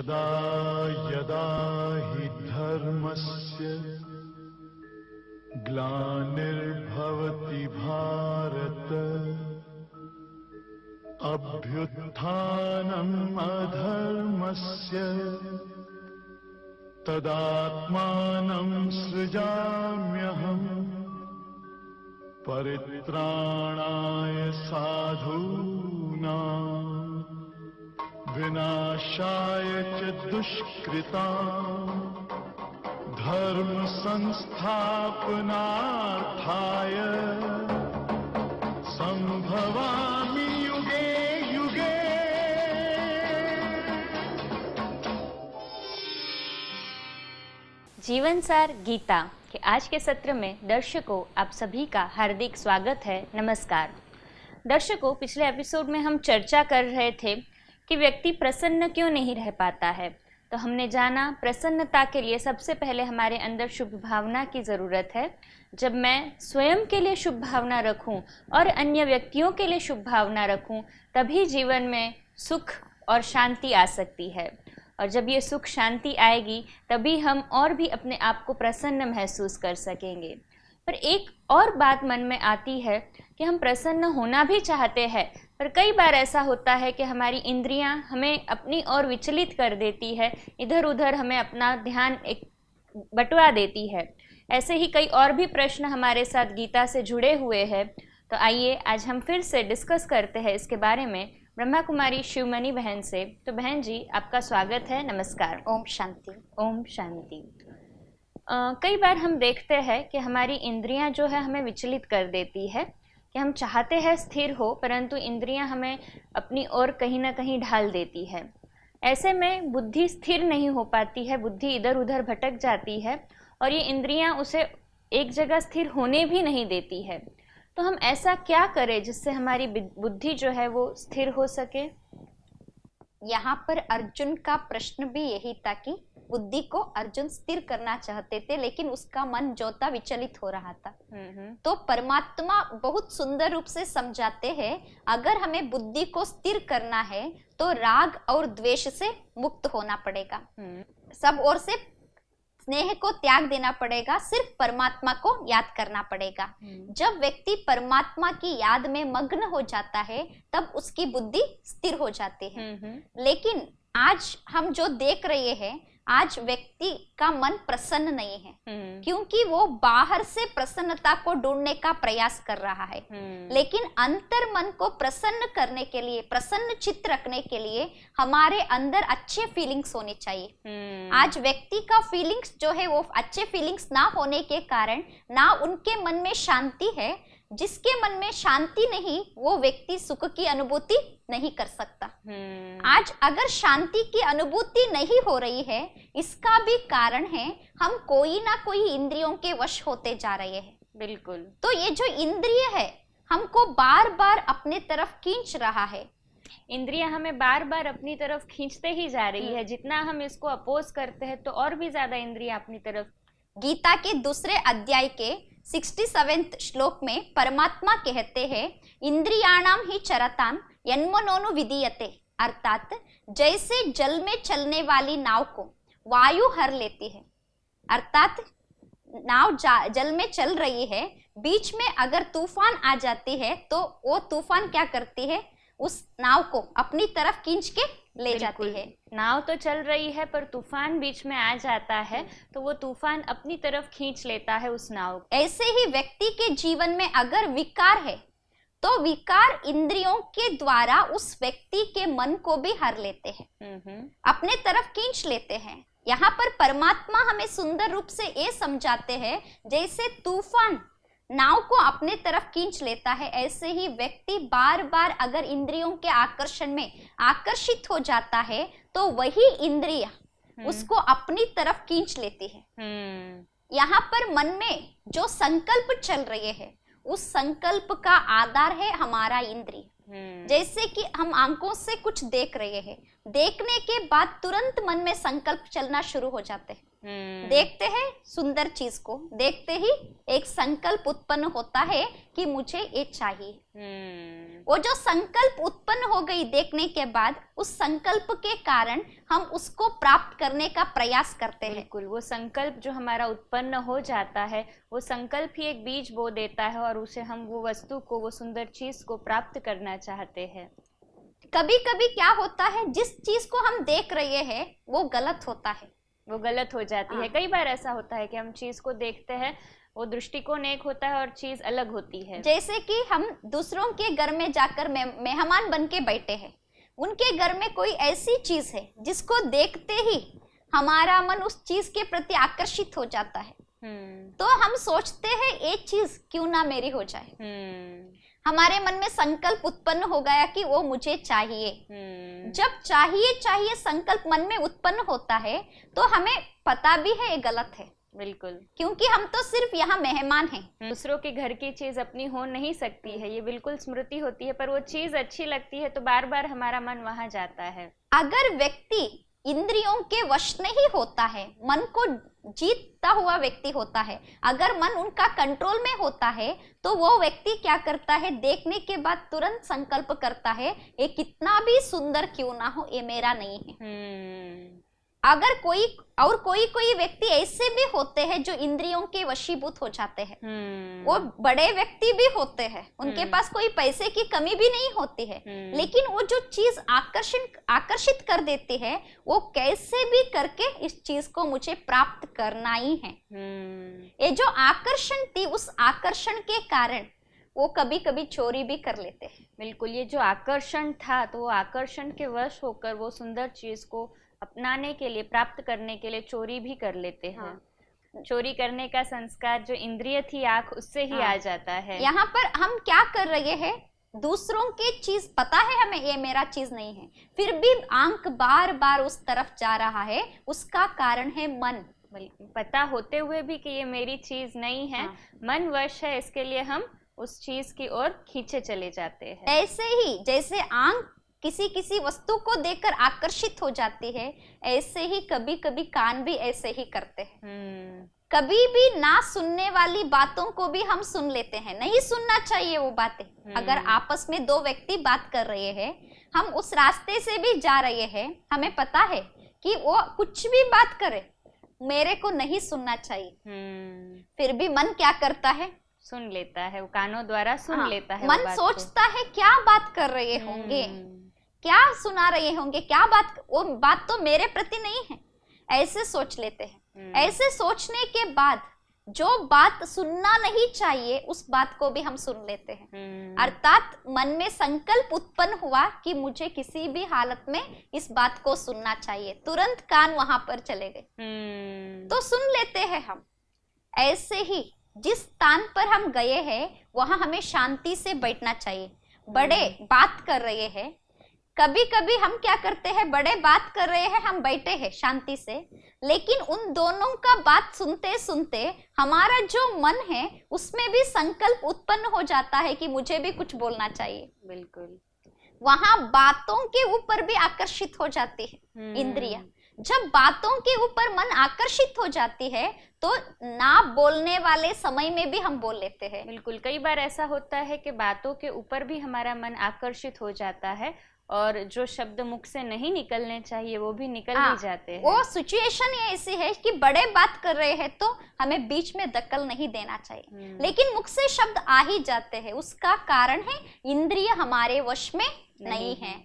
यदा यदा हि धर्मस्य ग्लानिर्भवति भारत अभ्युत्थानम् अधर्मस्य तदात्मानं सृजाम्यहम् परित्राणाय साधूनां विनाशाय च दुष्कृतां धर्म संस्थापनार्थाय संभवामि युगे युगे। जीवन सार गीता के आज के सत्र में दर्शकों आप सभी का हार्दिक स्वागत है। नमस्कार दर्शकों, पिछले एपिसोड में हम चर्चा कर रहे थे कि व्यक्ति प्रसन्न क्यों नहीं रह पाता है। तो हमने जाना प्रसन्नता के लिए सबसे पहले हमारे अंदर शुभ भावना की ज़रूरत है। जब मैं स्वयं के लिए शुभ भावना रखूं और अन्य व्यक्तियों के लिए शुभ भावना रखूं, तभी जीवन में सुख और शांति आ सकती है। और जब ये सुख शांति आएगी तभी हम और भी अपने आप को प्रसन्न महसूस कर सकेंगे। पर एक और बात मन में आती है कि हम प्रसन्न होना भी चाहते हैं, पर कई बार ऐसा होता है कि हमारी इंद्रियां हमें अपनी ओर विचलित कर देती है, इधर उधर हमें अपना ध्यान एक बटवा देती है। ऐसे ही कई और भी प्रश्न हमारे साथ गीता से जुड़े हुए हैं। तो आइए आज हम फिर से डिस्कस करते हैं इसके बारे में ब्रह्मा कुमारी शिवमणि बहन से। तो बहन जी, आपका स्वागत है। नमस्कार। ओम शांति। ओम शांति। कई बार हम देखते हैं कि हमारी इंद्रियां जो है हमें विचलित कर देती है कि हम चाहते हैं स्थिर हो, परंतु इंद्रियां हमें अपनी ओर कहीं ना कहीं ढाल देती है। ऐसे में बुद्धि स्थिर नहीं हो पाती है, बुद्धि इधर उधर भटक जाती है और ये इंद्रियां उसे एक जगह स्थिर होने भी नहीं देती है। तो हम ऐसा क्या करें जिससे हमारी बुद्धि जो है वो स्थिर हो सके? यहाँ पर अर्जुन का प्रश्न भी यही था कि बुद्धि को अर्जुन स्थिर करना चाहते थे, लेकिन उसका मन जो था विचलित हो रहा था। तो परमात्मा बहुत सुंदर रूप से समझाते हैं, अगर हमें बुद्धि को स्थिर करना है तो राग और द्वेष से मुक्त होना पड़ेगा, सब ओर से स्नेह को त्याग देना पड़ेगा, सिर्फ परमात्मा को याद करना पड़ेगा। जब व्यक्ति परमात्मा की याद में मग्न हो जाता है तब उसकी बुद्धि स्थिर हो जाती है। लेकिन आज हम जो देख रहे हैं, आज व्यक्ति का मन प्रसन्न नहीं है, क्योंकि वो बाहर से प्रसन्नता को ढूंढने का प्रयास कर रहा है। लेकिन अंतर मन को प्रसन्न करने के लिए, प्रसन्न चित्त रखने के लिए हमारे अंदर अच्छे फीलिंग्स होने चाहिए। आज व्यक्ति का फीलिंग्स जो है वो अच्छे फीलिंग्स ना होने के कारण ना उनके मन में शांति है। जिसके मन में शांति नहीं, वो व्यक्ति सुख की अनुभूति नहीं कर सकता। आज अगर शांति की अनुभूति नहीं हो रही है, इसका भी कारण है हम कोई ना कोई इंद्रियों के वश होते जा रहे हैं। बिल्कुल। तो ये जो इंद्रिय है हमको बार बार अपने तरफ खींच रहा है। इंद्रियां हमें बार बार अपनी तरफ खींचते ही जा रही है। जितना हम इसको अपोज करते हैं तो और भी ज्यादा इंद्रियां अपनी तरफ। गीता के दूसरे अध्याय के 67वें श्लोक में परमात्मा कहते हैं, इंद्रियाणाम ही चरताम यन्मनोनु विधीयते, अर्थात जैसे जल में चलने वाली नाव को वायु हर लेती है, अर्थात नाव जल में चल रही है, बीच में अगर तूफान आ जाती है तो वो तूफान क्या करती है, उस नाव को अपनी तरफ खींच के ले जाती है। नाव तो चल रही है पर तूफान बीच में आ जाता है तो वो तूफान अपनी तरफ खींच लेता है उस नाव को। ऐसे ही व्यक्ति के जीवन में अगर विकार है तो विकार इंद्रियों के द्वारा उस व्यक्ति के मन को भी हर लेते हैं, अपने तरफ खींच लेते हैं। यहाँ पर परमात्मा हमें सुंदर रूप से ये समझाते हैं, जैसे तूफान नाव को अपने तरफ खींच लेता है, ऐसे ही व्यक्ति बार बार अगर इंद्रियों के आकर्षण में आकर्षित हो जाता है तो वही इंद्रिया उसको अपनी तरफ खींच लेती है। यहाँ पर मन में जो संकल्प चल रहे हैं, उस संकल्प का आधार है हमारा इंद्रिय। जैसे कि हम आंखों से कुछ देख रहे हैं, देखने के बाद तुरंत मन में संकल्प चलना शुरू हो जाते हैं। देखते हैं सुंदर चीज को, देखते ही एक संकल्प उत्पन्न होता है कि मुझे ये चाहिए। वो जो संकल्प उत्पन्न हो गई देखने के बाद, उस संकल्प के कारण हम उसको प्राप्त करने का प्रयास करते हैं। बिल्कुल, वो संकल्प जो हमारा उत्पन्न हो जाता है, वो संकल्प ही एक बीज बो देता है और उसे हम वो वस्तु को, वो सुंदर चीज को प्राप्त करना चाहते हैं। कभी कभी क्या होता है, जिस चीज को हम देख रहे हैं वो गलत होता है, वो गलत हो जाती है। कई बार ऐसा होता है कि हम चीज को देखते हैं, वो दृष्टिकोण एक होता है और चीज अलग होती है। जैसे कि हम दूसरों के घर में जाकर मेहमान बन के बैठे हैं, उनके घर में कोई ऐसी चीज है जिसको देखते ही हमारा मन उस चीज के प्रति आकर्षित हो जाता है। तो हम सोचते हैं ये चीज क्यों ना मेरी हो जाए। हमारे मन में संकल्प उत्पन्न हो गया कि वो मुझे चाहिए। जब चाहिए चाहिए संकल्प मन में उत्पन्न होता है तो हमें पता भी है ये गलत है। बिल्कुल, क्योंकि हम तो सिर्फ यहाँ मेहमान हैं। दूसरों के घर की चीज अपनी हो नहीं सकती है, ये बिल्कुल स्मृति होती है, पर वो चीज अच्छी लगती है तो बार बार हमारा मन वहां जाता है। अगर व्यक्ति इंद्रियों के वश नहीं होता है, मन को जीतता हुआ व्यक्ति होता है, अगर मन उनका कंट्रोल में होता है, तो वो व्यक्ति क्या करता है, देखने के बाद तुरंत संकल्प करता है ये कितना भी सुंदर क्यों ना हो, ये मेरा नहीं है। अगर कोई व्यक्ति ऐसे भी होते हैं जो इंद्रियों के वशीभूत हो जाते हैं। वो बड़े व्यक्ति भी होते हैं, उनके पास कोई पैसे की कमी भी नहीं होती है, लेकिन वो जो चीज आकर्षित कर देती है, वो कैसे भी करके इस चीज को मुझे प्राप्त करना ही है। ये जो आकर्षण थी, उस आकर्षण के कारण वो कभी कभी चोरी भी कर लेते हैं। बिल्कुल, ये जो आकर्षण था, तो वो आकर्षण के वश होकर वो सुंदर चीज को अपनाने के लिए, प्राप्त करने के लिए चोरी भी कर लेते हैं। चोरी करने का संस्कार जो इंद्रिय थी आंख, उससे ही आ जाता है। यहाँ पर हम क्या कर रहे हैं, दूसरों के चीज पता है हमें ये मेरा चीज नहीं है, फिर भी आंख बार बार उस तरफ जा रहा है, उसका कारण है मन। पता होते हुए भी कि ये मेरी चीज नहीं है, मन वश है, इसके लिए हम उस चीज की ओर खींचे चले जाते हैं। ऐसे ही जैसे आंख किसी वस्तु को देखकर आकर्षित हो जाती है, ऐसे ही कभी कभी कान भी ऐसे ही करते हैं। कभी भी ना सुनने वाली बातों को भी हम सुन लेते हैं। नहीं सुनना चाहिए वो बातें। अगर आपस में दो व्यक्ति बात कर रहे हैं, हम उस रास्ते से भी जा रहे हैं, हमें पता है कि वो कुछ भी बात करे, मेरे को नहीं सुनना चाहिए, फिर भी मन क्या करता है, सुन लेता है, वो कानों द्वारा सुन लेता है। मन सोचता है क्या बात कर रहे होंगे, क्या सुना रहे होंगे, क्या बात, वो बात तो मेरे प्रति नहीं है, ऐसे सोच लेते हैं। ऐसे सोचने के बाद जो बात सुनना नहीं चाहिए, उस बात को भी हम सुन लेते हैं। अर्थात मन में संकल्प उत्पन्न हुआ कि मुझे किसी भी हालत में इस बात को सुनना चाहिए, तुरंत कान वहां पर चले गए, तो सुन लेते हैं हम। ऐसे ही जिस स्थान पर हम गए हैं, वहां हमें शांति से बैठना चाहिए। बड़े बात कर रहे हैं, कभी कभी हम क्या करते हैं, बड़े बात कर रहे हैं, हम बैठे हैं शांति से, लेकिन उन दोनों का बात सुनते सुनते हमारा जो मन है उसमें भी संकल्प उत्पन्न हो जाता है कि मुझे भी कुछ बोलना चाहिए। बिल्कुल, वहां बातों के ऊपर भी आकर्षित हो जाती है इंद्रियां। जब बातों के ऊपर मन आकर्षित हो जाती है, तो ना बोलने वाले समय में भी हम बोल लेते हैं। बिल्कुल, कई बार ऐसा होता है कि बातों के ऊपर भी हमारा मन आकर्षित हो जाता है और जो शब्द मुख से नहीं निकलने चाहिए वो भी निकल ही जाते हैं। वो सिचुएशन ये ऐसी है कि बड़े बात कर रहे हैं तो हमें बीच में दखल नहीं देना चाहिए, लेकिन मुख से शब्द आ ही जाते हैं। उसका कारण है इंद्रिय हमारे वश में नहीं है।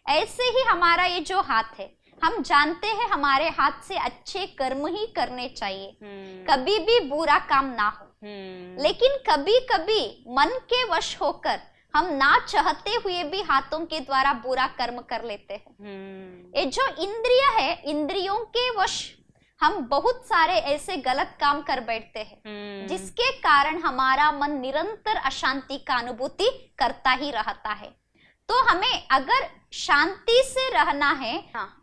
ऐसे ही हमारा ये जो हाथ है, हम जानते हैं हमारे हाथ से अच्छे कर्म ही करने चाहिए, कभी भी बुरा काम ना हो, लेकिन कभी कभी मन के वश होकर हम ना चाहते हुए भी हाथों के द्वारा बुरा कर्म कर लेते हैं। ये जो इंद्रिय है, इंद्रियों के वश हम बहुत सारे ऐसे गलत काम कर बैठते हैं, जिसके कारण हमारा मन निरंतर अशांति का अनुभूति करता ही रहता है। तो हमें अगर शांति से रहना है,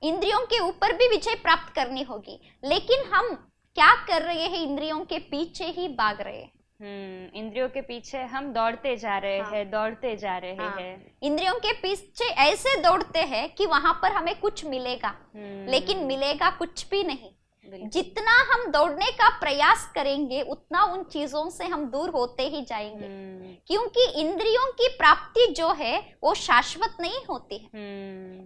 इंद्रियों के ऊपर भी विजय प्राप्त करनी होगी, लेकिन हम क्या कर रहे हैं, इंद्रियों के पीछे ही भाग रहे हैं। इंद्रियों के पीछे हम दौड़ते जा रहे हैं, दौड़ते जा रहे हैं। इंद्रियों के पीछे ऐसे दौड़ते हैं कि वहां पर हमें कुछ मिलेगा, लेकिन मिलेगा कुछ भी नहीं। जितना हम दौड़ने का प्रयास करेंगे उतना उन चीजों से हम दूर होते ही जाएंगे, क्योंकि इंद्रियों की प्राप्ति जो है वो शाश्वत नहीं होती है।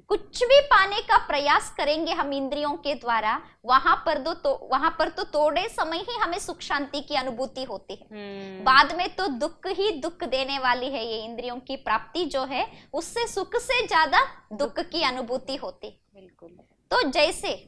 कुछ भी पाने का प्रयास करेंगे हम इंद्रियों के द्वारा, वहां पर तो थोड़े समय ही हमें सुख शांति की अनुभूति होती है, बाद में तो दुख ही दुख देने वाली है। ये इंद्रियों की प्राप्ति जो है उससे सुख से ज्यादा दुख की अनुभूति होती है। बिल्कुल। तो जैसे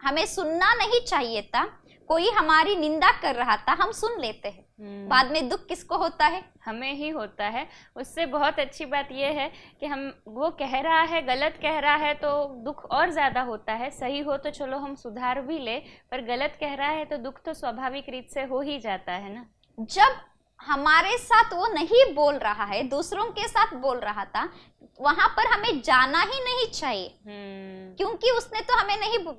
हमें सुनना नहीं चाहिए था, कोई हमारी निंदा कर रहा था, हम सुन लेते हैं, बाद में दुख किसको होता है? हमें ही होता है। उससे बहुत अच्छी बात यह है कि हम वो कह रहा है, गलत कह रहा है तो दुख और ज़्यादा होता है। सही हो तो चलो हम सुधार भी ले, पर गलत कह रहा है तो दुख तो स्वाभाविक रीत से हो ही जाता है ना। जब हमारे साथ वो नहीं बोल रहा है, दूसरों के साथ बोल रहा था, वहां पर हमें जाना ही नहीं चाहिए, क्योंकि उसने तो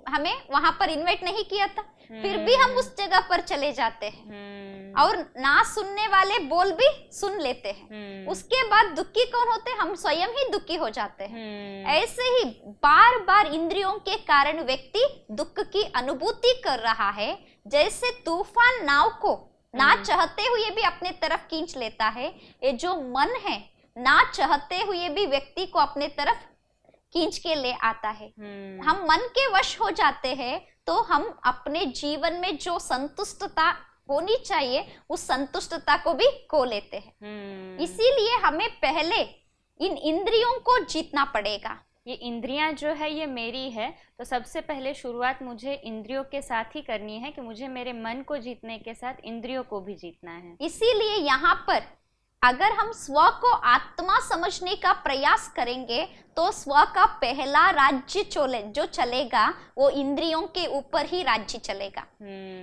हमें वहां पर इनवाइट नहीं किया था, फिर भी हम उस जगह पर चले जाते हैं और ना सुनने वाले बोल भी सुन लेते हैं। उसके बाद दुखी कौन होते हैं? हम स्वयं ही दुखी हो जाते हैं। ऐसे ही बार बार इंद्रियों के कारण व्यक्ति दुख की अनुभूति कर रहा है। जैसे तूफान नाव को ना चाहते हुए भी अपने तरफ खींच लेता है, ये जो मन है ना चाहते हुए भी व्यक्ति को अपने तरफ खींच के ले आता है। हम मन के वश हो जाते हैं तो हम अपने जीवन में जो संतुष्टता होनी चाहिए उस संतुष्टता को भी खो लेते हैं। इसीलिए हमें पहले इन इंद्रियों को जीतना पड़ेगा। ये इंद्रियां जो है ये मेरी है, तो सबसे पहले शुरुआत मुझे इंद्रियों के साथ ही करनी है कि मुझे मेरे मन को जीतने के साथ इंद्रियों को भी जीतना है। इसीलिए यहाँ पर अगर हम स्व को आत्मा समझने का प्रयास करेंगे तो स्व का पहला राज्य जो चलेगा वो इंद्रियों के ऊपर ही राज्य चलेगा।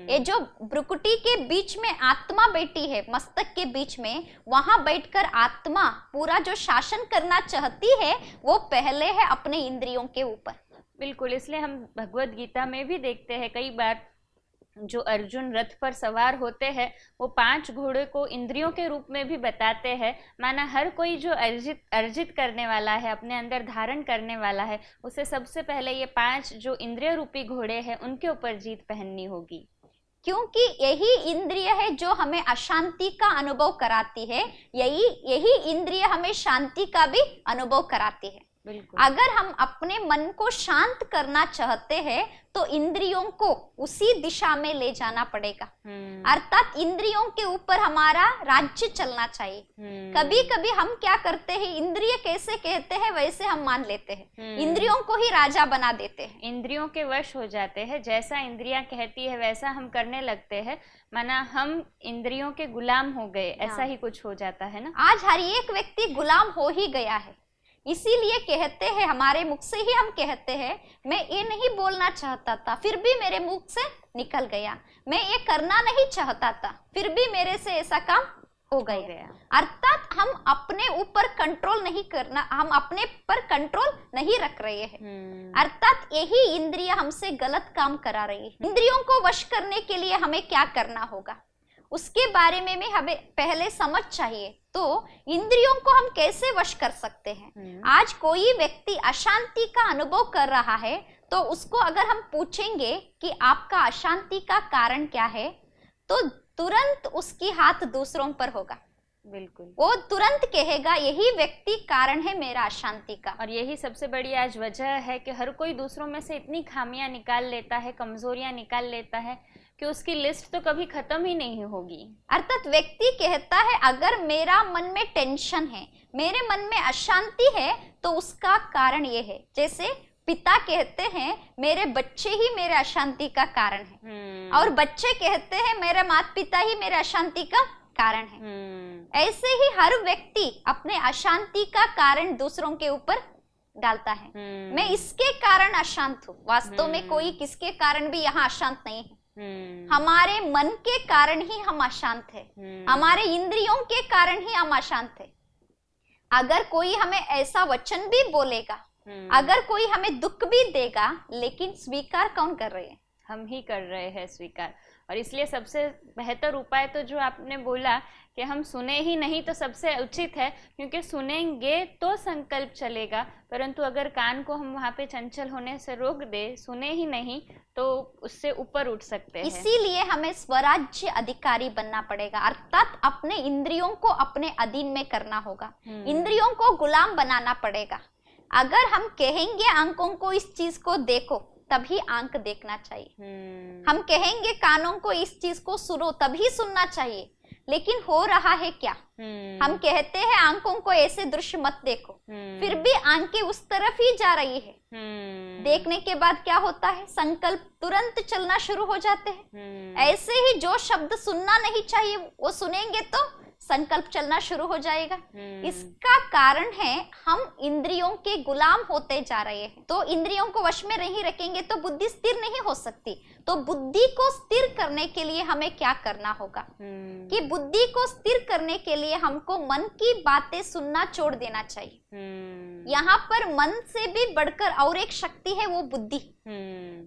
ये जो भ्रुकुटी के बीच में आत्मा बैठी है, मस्तक के बीच में, वहां बैठकर आत्मा पूरा जो शासन करना चाहती है वो पहले है अपने इंद्रियों के ऊपर। बिल्कुल। इसलिए हम भगवत गीता में भी देखते हैं कई बार जो अर्जुन रथ पर सवार होते हैं वो 5 घोड़े को इंद्रियों के रूप में भी बताते हैं। माना हर कोई जो अर्जित करने वाला है, अपने अंदर धारण करने वाला है, उसे सबसे पहले ये 5 जो इंद्रिय रूपी घोड़े हैं उनके ऊपर जीत पहननी होगी, क्योंकि यही इंद्रिय है जो हमें अशांति का अनुभव कराती है, यही इंद्रिय हमें शांति का भी अनुभव कराती है। अगर हम अपने मन को शांत करना चाहते हैं तो इंद्रियों को उसी दिशा में ले जाना पड़ेगा, अर्थात इंद्रियों के ऊपर हमारा राज्य चलना चाहिए। कभी कभी हम क्या करते हैं, इंद्रिय कैसे कहते हैं वैसे हम मान लेते हैं, इंद्रियों को ही राजा बना देते हैं, इंद्रियों के वश हो जाते हैं। जैसा इंद्रियां कहती है वैसा हम करने लगते हैं, माना हम इंद्रियों के गुलाम हो गए, ऐसा ही कुछ हो जाता है ना। आज हर एक व्यक्ति गुलाम हो ही गया है। इसीलिए कहते हैं, हमारे मुख से ही हम कहते हैं, मैं ये नहीं बोलना चाहता था फिर भी मेरे मुख से निकल गया, मैं ये करना नहीं चाहता था फिर भी मेरे से ऐसा काम हो गया। अर्थात हम अपने ऊपर कंट्रोल नहीं करना, हम अपने पर कंट्रोल नहीं रख रहे हैं, अर्थात यही इंद्रिय हमसे गलत काम करा रही है। इंद्रियों को वश करने के लिए हमें क्या करना होगा उसके बारे में हमें पहले समझ चाहिए। तो इंद्रियों को हम कैसे वश कर सकते हैं? आज कोई व्यक्ति अशांति का अनुभव कर रहा है तो उसको अगर हम पूछेंगे कि आपका अशांति का कारण क्या है, तो तुरंत उसकी हाथ दूसरों पर होगा। बिल्कुल, वो तुरंत कहेगा यही व्यक्ति कारण है मेरा अशांति का। और यही सबसे बड़ी आज वजह है कि हर कोई दूसरों में से इतनी खामियां निकाल लेता है, कमजोरियां निकाल लेता है कि उसकी लिस्ट तो कभी खत्म ही नहीं होगी। अर्थात व्यक्ति कहता है अगर मेरा मन में टेंशन है, मेरे मन में अशांति है तो उसका कारण ये है। जैसे पिता कहते हैं मेरे बच्चे ही मेरे अशांति का कारण है, और बच्चे कहते हैं मेरे माता पिता ही मेरे अशांति का कारण है। ऐसे ही हर व्यक्ति अपने अशांति का कारण दूसरों के ऊपर डालता है। मैं इसके कारण अशांत हूँ, वास्तव में कोई किसके कारण भी यहाँ अशांत नहीं है। हमारे मन के कारण ही हम अशांत है, हमारे इंद्रियों के कारण ही हम अशांत है। अगर कोई हमें ऐसा वचन भी बोलेगा, अगर कोई हमें दुख भी देगा, लेकिन स्वीकार कौन कर रहे हैं? हम ही कर रहे हैं स्वीकार। और इसलिए सबसे बेहतर उपाय तो जो आपने बोला कि हम सुने ही नहीं तो सबसे उचित है, क्योंकि सुनेंगे तो संकल्प चलेगा, परंतु अगर कान को हम वहाँ पे चंचल होने से रोक दे, सुने ही नहीं, तो उससे ऊपर उठ सकते हैं। इसीलिए हमें स्वराज्य अधिकारी बनना पड़ेगा, अर्थात अपने इंद्रियों को अपने अधीन में करना होगा, इंद्रियों को गुलाम बनाना पड़ेगा। अगर हम कहेंगे आंखों को इस चीज को देखो, तभी आंख देखना चाहिए। हम कहेंगे कानों को इस चीज को सुनो, तभी सुनना चाहिए। लेकिन हो रहा है क्या? हम कहते हैं आंखों को ऐसे दृश्य मत देखो, फिर भी आंखें उस तरफ ही जा रही है। देखने के बाद क्या होता है? संकल्प तुरंत चलना शुरू हो जाते हैं। ऐसे ही जो शब्द सुनना नहीं चाहिए वो सुनेंगे तो संकल्प चलना शुरू हो जाएगा। इसका कारण है हम इंद्रियों के गुलाम होते जा रहे हैं। तो इंद्रियों को वश में नहीं रखेंगे तो बुद्धि स्थिर नहीं हो सकती। तो बुद्धि को स्थिर करने के लिए हमें क्या करना होगा? कि बुद्धि को स्थिर करने के लिए हमको मन की बातें सुनना छोड़ देना चाहिए। यहाँ पर मन से भी बढ़कर और एक शक्ति है, वो बुद्धि।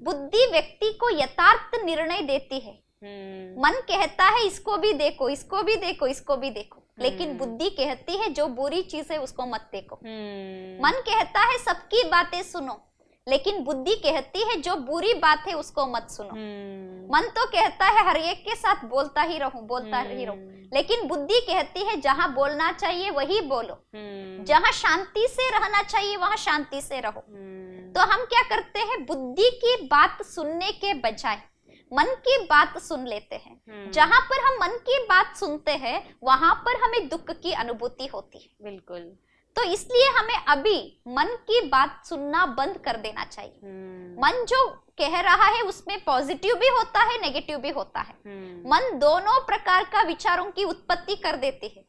बुद्धि व्यक्ति को यथार्थ निर्णय देती है। मन कहता है इसको भी देखो, इसको भी देखो, इसको भी देखो, लेकिन बुद्धि कहती है जो बुरी चीज है उसको मत देखो। मन कहता है सबकी बातें सुनो, लेकिन बुद्धि कहती है जो बुरी बात है उसको मत सुनो। मन तो कहता है हर एक के साथ बोलता ही रहूं, बोलता ही रहूं, लेकिन बुद्धि कहती है जहां बोलना चाहिए वही बोलो, जहां शांति से रहना चाहिए वहां शांति से रहो। तो हम क्या करते हैं? बुद्धि की बात सुनने के बजाय मन की बात सुन लेते हैं। जहां पर हम मन की बात सुनते हैं वहां पर हमें दुख की अनुभूति होती है। बिल्कुल। तो इसलिए हमें अभी मन की बात सुनना बंद कर देना चाहिए। मन जो कह रहा है उसमें पॉजिटिव भी होता है, नेगेटिव भी होता है। मन दोनों प्रकार का विचारों की उत्पत्ति कर देती है।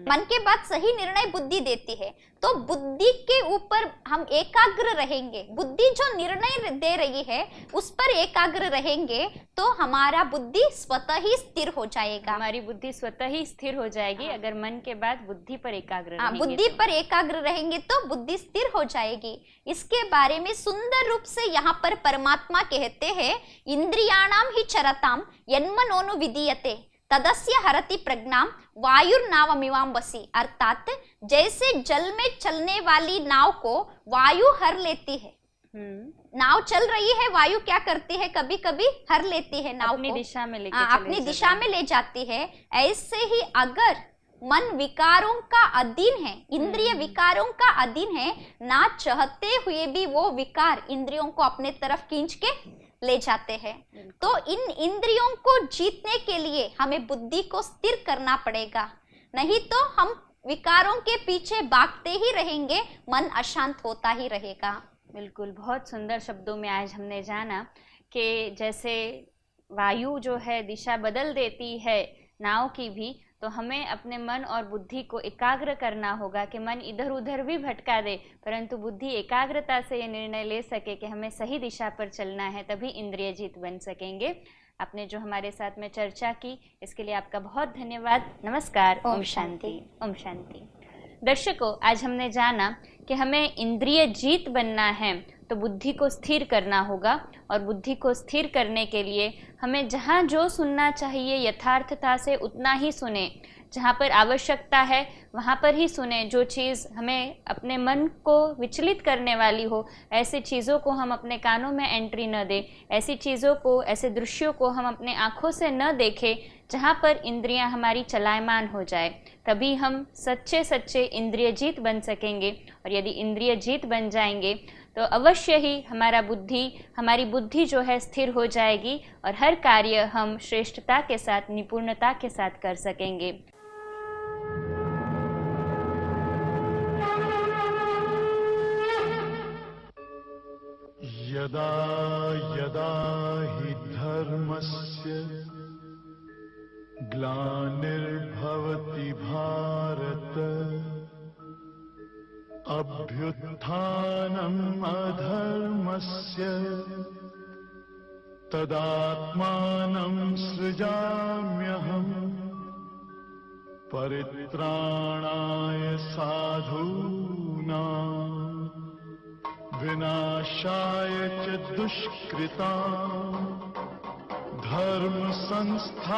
मन के बाद सही निर्णय बुद्धि देती है। तो बुद्धि के ऊपर हम एकाग्र रहेंगे, बुद्धि जो निर्णय दे रही है उस पर एकाग्र रहेंगे तो हमारा बुद्धि स्वतः ही स्थिर हो जाएगा। हमारी बुद्धि स्वतः ही स्थिर हो जाएगी। अगर मन के बाद बुद्धि पर एकाग्र रहेंगे, बुद्धि पर एकाग्र रहेंगे तो बुद्धि स्थिर हो जाएगी। इसके बारे में सुंदर रूप से यहाँ पर परमात्मा कहते हैं, इंद्रियाणाम ही चरताम यन्मनोनु विधीयते तदस्य हरति प्रज्ञाम वायुर्नावमिवाम्बसी। अर्थात जैसे जल में चलने वाली नाव को वायु हर लेती है। नाव चल रही है, वायु क्या करती है? कभी कभी हर लेती है नाव अपनी को, दिशा में लेके अपनी दिशा में ले जाती है। ऐसे ही अगर मन विकारों का अधीन है, इंद्रिय विकारों का अधीन है, ना चाहते हुए भी वो विकार इंद्रियों को अपने तरफ खींच के ले जाते हैं। तो इन इंद्रियों को जीतने के लिए हमें बुद्धि को स्थिर करना पड़ेगा, नहीं तो हम विकारों के पीछे भागते ही रहेंगे, मन अशांत होता ही रहेगा। बिल्कुल, बहुत सुंदर शब्दों में आज हमने जाना कि जैसे वायु जो है दिशा बदल देती है नाव की भी, तो हमें अपने मन और बुद्धि को एकाग्र करना होगा कि मन इधर उधर भी भटका दे, परंतु बुद्धि एकाग्रता से ये निर्णय ले सके कि हमें सही दिशा पर चलना है, तभी इंद्रिय जीत बन सकेंगे। आपने जो हमारे साथ में चर्चा की इसके लिए आपका बहुत धन्यवाद। नमस्कार। ओम शांति। ओम शांति। दर्शकों, आज हमने जाना कि हमें इंद्रिय जीत बनना है तो बुद्धि को स्थिर करना होगा, और बुद्धि को स्थिर करने के लिए हमें जहाँ जो सुनना चाहिए यथार्थता से उतना ही सुने, जहाँ पर आवश्यकता है वहाँ पर ही सुने। जो चीज़ हमें अपने मन को विचलित करने वाली हो, ऐसी चीज़ों को हम अपने कानों में एंट्री न दें, ऐसी चीज़ों को, ऐसे दृश्यों को हम अपने आँखों से न देखें जहाँ पर इंद्रियां हमारी चलायमान हो जाए। तभी हम सच्चे सच्चे इंद्रिय जीत बन सकेंगे, और यदि इंद्रिय जीत बन जाएंगे तो अवश्य ही हमारी बुद्धि जो है स्थिर हो जाएगी, और हर कार्य हम श्रेष्ठता के साथ, निपुणता के साथ कर सकेंगे। यदा यदा हि धर्मस्य ग्लानिर्भवति भारत अभ्युत्थानम् अधर्मस्य तदात्मानं सृजाम्यहम् परित्राणाय साधूनां विनाशाय च दुष्कृतां धर्म संस्थापनार्थाय